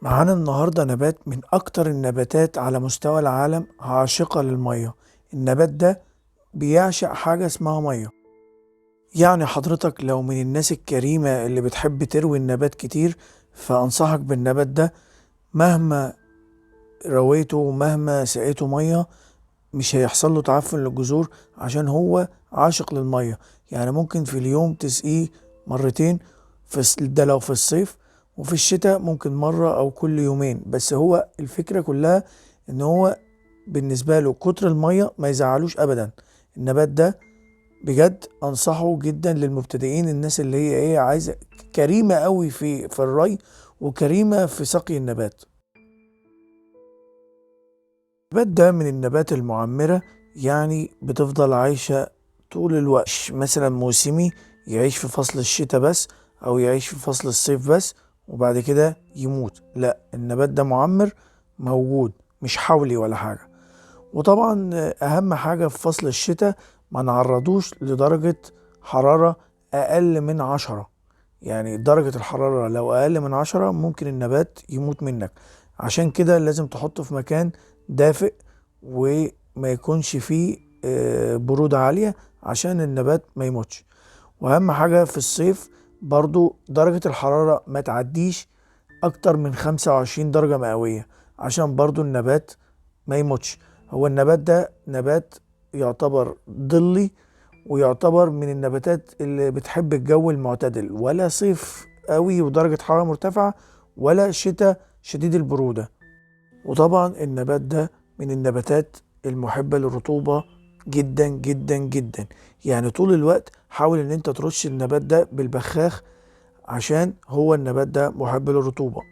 معانا النهاردة نبات من أكتر النباتات على مستوى العالم عاشقة للمية. النبات ده بيعشق حاجة اسمها مية. يعني حضرتك لو من الناس الكريمة اللي بتحب تروي النبات كتير، فأنصحك بالنبات ده. مهما رويته ومهما سقيته مية مش هيحصل له تعفن للجذور، عشان هو عاشق للمية. يعني ممكن في اليوم تسقيه مرتين، ده لو في الصيف. وفي الشتاء ممكن مرة أو كل يومين. بس هو الفكرة كلها إن هو بالنسبة له كتر المية ما يزعلوش أبدا. النبات ده بجد أنصحه جدا للمبتدئين، الناس اللي هي إيه عايزة كريمة قوي في الري، وكريمة في سقي النبات. النبات ده من النبات المعمرة، يعني بتفضل عايشة طول الوقت، مش مثلا موسمي يعيش في فصل الشتاء بس أو يعيش في فصل الصيف بس وبعد كده يموت. لا، النبات ده معمر موجود، مش حولي ولا حاجة. وطبعا أهم حاجة في فصل الشتاء ما نعرضوش لدرجة حرارة أقل من 10. يعني درجة الحرارة لو أقل من 10 ممكن النبات يموت منك. عشان كده لازم تحطه في مكان دافئ وما يكونش فيه برودة عالية عشان النبات ما يموتش. وأهم حاجة في الصيف برضو درجة الحرارة ما تعديش أكتر من 25 درجة مئوية عشان برضو النبات ما يموتش. هو النبات ده نبات يعتبر ظلي، ويعتبر من النباتات اللي بتحب الجو المعتدل، ولا صيف قوي ودرجة حرارة مرتفعة ولا شتاء شديد البرودة. وطبعا النبات ده من النباتات المحبة للرطوبة جدا جدا جدا. يعني طول الوقت حاول ان انت ترش النبات ده بالبخاخ عشان هو النبات ده محب للرطوبة.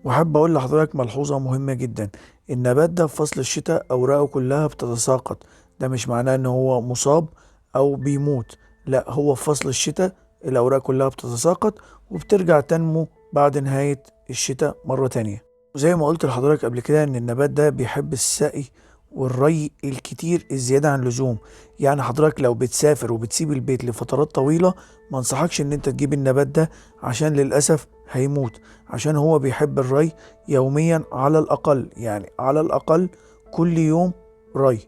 وحابب اقول لحضرتك ملحوظة مهمة جدا. النبات ده في فصل الشتاء اوراقه كلها بتتساقط. ده مش معناه ان هو مصاب او بيموت. لا، هو في فصل الشتاء الاوراق كلها بتتساقط وبترجع تنمو بعد نهاية الشتاء مرة تانية. وزي ما قلت لحضرتك قبل كده ان النبات ده بيحب السقي والري الكتير الزيادة عن اللزوم. يعني حضرتك لو بتسافر وبتسيب البيت لفترات طويلة، ما انصحكش ان انت تجيب النبات ده عشان للأسف هيموت. عشان هو بيحب الري يوميا على الأقل، يعني على الأقل كل يوم ري.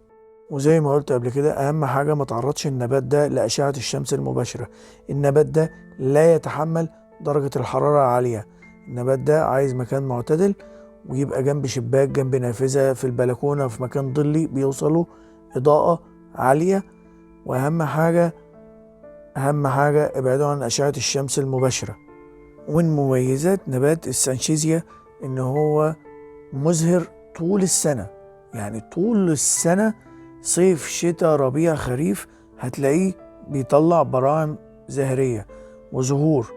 وزي ما قلت قبل كده أهم حاجة ما تعرضش النبات ده لأشعة الشمس المباشرة. النبات ده لا يتحمل درجة الحرارة عالية. النبات ده عايز مكان معتدل، ويبقى جنب شباك، جنب نافذة، في البلكونة، في مكان ظلي بيوصله إضاءة عالية. وأهم حاجة أهم حاجة ابعدوا عن أشعة الشمس المباشرة. ومن مميزات نبات السانشيزيا إن هو مزهر طول السنة. يعني طول السنة، صيف شتاء ربيع خريف، هتلاقيه بيطلع براعم زهرية وزهور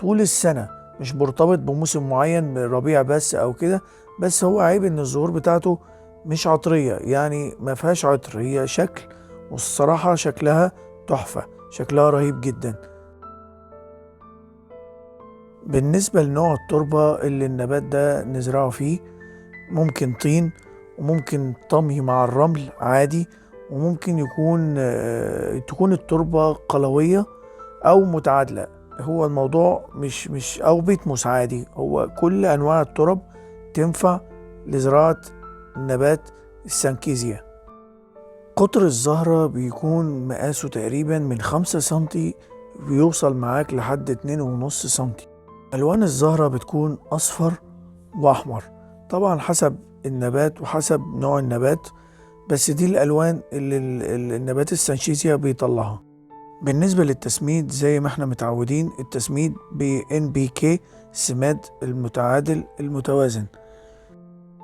طول السنة. مش مرتبط بموسم معين من الربيع بس أو كده. بس هو عيب إن الزهور بتاعته مش عطرية، يعني ما فيهاش عطر، هي شكل. والصراحة شكلها تحفة، شكلها رهيب جدا. بالنسبة لنوع التربة اللي النبات ده نزرعه فيه، ممكن طين، وممكن طمي مع الرمل عادي، وممكن تكون التربة قلوية أو متعادلة. هو الموضوع مش أو بيتموس عادي، هو كل أنواع الترب تنفع لزراعة نبات السانكيزيا. قطر الزهرة بيكون مقاسه تقريبا من 5 سنتي، بيوصل معاك لحد 2.5 سنتي. ألوان الزهرة بتكون أصفر وأحمر، طبعا حسب النبات وحسب نوع النبات. بس دي الألوان اللي النبات السانشيزيا بيطلعها. بالنسبة للتسميد زي ما احنا متعودين، التسميد ب NPK، السماد المتعادل المتوازن.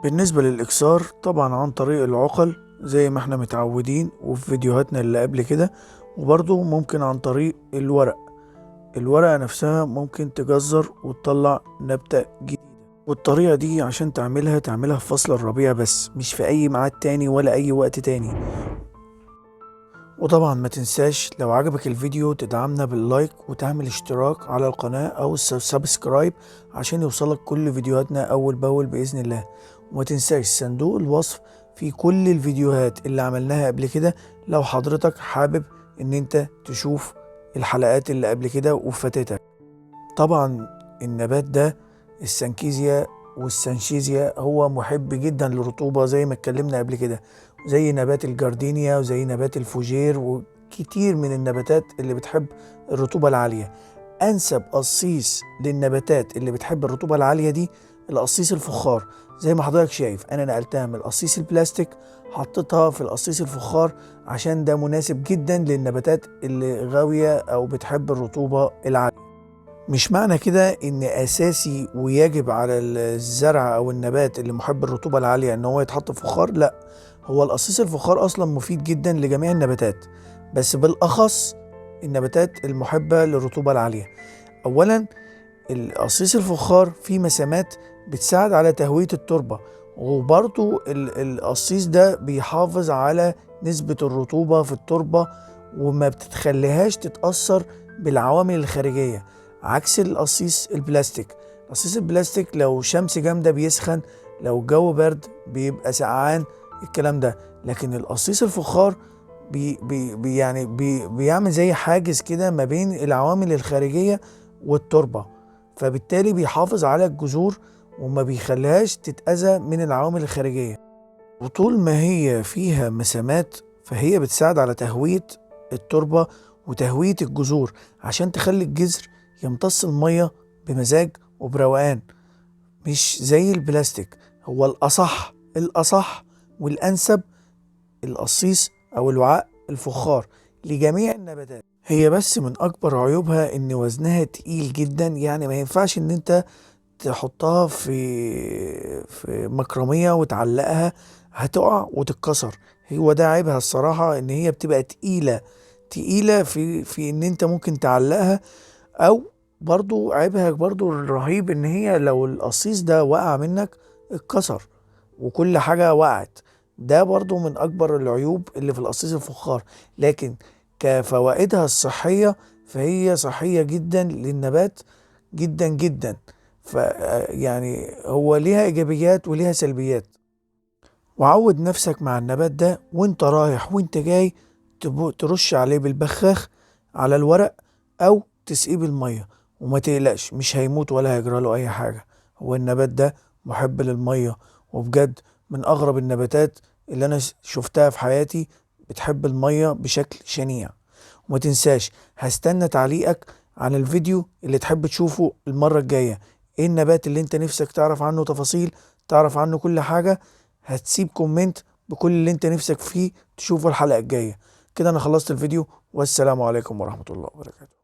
بالنسبة للإكسار طبعا عن طريق العقل زي ما احنا متعودين وفي فيديوهاتنا اللي قبل كده. وبرضه ممكن عن طريق الورقة نفسها ممكن تجزر وتطلع نبتة جديدة. والطريقة دي عشان تعملها في فصل الربيع بس، مش في أي ميعاد تاني ولا أي وقت تاني. وطبعا ما تنساش لو عجبك الفيديو تدعمنا باللايك وتعمل اشتراك على القناة أو السبسكرايب عشان يوصلك كل فيديوهاتنا أول بأول بإذن الله. وما تنساش صندوق الوصف في كل الفيديوهات اللي عملناها قبل كده، لو حضرتك حابب ان انت تشوف الحلقات اللي قبل كده وفاتتك. طبعا النبات ده السانكيزيا والسانشيزيا هو محب جدا للرطوبة زي ما اتكلمنا قبل كده، زي نبات الجاردينيا وزي نبات الفوجير وكتير من النباتات اللي بتحب الرطوبة العالية. أنسب قصيص للنباتات اللي بتحب الرطوبة العالية دي القصيص الفخار. زي ما حضرتك شايف أنا نقلتها من القصيص البلاستيك حطيتها في القصيص الفخار عشان ده مناسب جدا للنباتات اللي غاوية أو بتحب الرطوبة العالية. مش معنى كده ان اساسي ويجب على الزرع او النبات اللي محب الرطوبة العالية ان هو يتحط في فخار، لا، هو القصيص الفخار اصلا مفيد جدا لجميع النباتات، بس بالاخص النباتات المحبة للرطوبة العالية. اولا القصيص الفخار فيه مسامات بتساعد على تهوية التربة، وبرضو القصيص ده بيحافظ على نسبة الرطوبة في التربة وما بتتخليهاش تتأثر بالعوامل الخارجية، عكس القصيص البلاستيك. القصيص البلاستيك لو شمس جامدة بيسخن، لو الجو برد بيبقى سقعان، الكلام ده. لكن القصيص الفخار بيعمل زي حاجز كده ما بين العوامل الخارجية والتربة، فبالتالي بيحافظ على الجذور وما بيخليهاش تتأذى من العوامل الخارجية. وطول ما هي فيها مسامات فهي بتساعد على تهوية التربة وتهوية الجذور عشان تخلي الجذر يمتص المية بمزاج وبروقان، مش زي البلاستيك. هو الأصح والأنسب القصيص أو الوعاء الفخار لجميع النباتات. هي بس من أكبر عيوبها إن وزنها تقيل جدا، يعني ما ينفعش إن أنت تحطها في مكرمية وتعلقها، هتقع وتتكسر. هو ده عيبها الصراحة، إن هي بتبقى تقيلة في إن أنت ممكن تعلقها. أو برضو عيبها برضو الرهيب إن هي لو القصيص ده وقع منك اتكسر وكل حاجة وقعت. ده برضو من أكبر العيوب اللي في القصيص الفخار. لكن كفوائدها الصحية فهي صحية جدا للنبات جدا جدا. يعني هو ليها إيجابيات وليها سلبيات. وعود نفسك مع النبات ده وانت رايح وانت جاي ترش عليه بالبخاخ على الورق أو تسقيه بالمية، وما تقلقش مش هيموت ولا هيجراله أي حاجة. هو النبات ده محب للمية، وبجد من أغرب النباتات اللي أنا شفتها في حياتي، بتحب المية بشكل شنيع. وما تنساش هستنى تعليقك عن الفيديو اللي تحب تشوفه المرة الجاية. ايه النبات اللي انت نفسك تعرف عنه تفاصيل، تعرف عنه كل حاجة؟ هتسيب كومنت بكل اللي انت نفسك فيه تشوفه الحلقة الجاية. كده انا خلصت الفيديو، والسلام عليكم ورحمة الله وبركاته.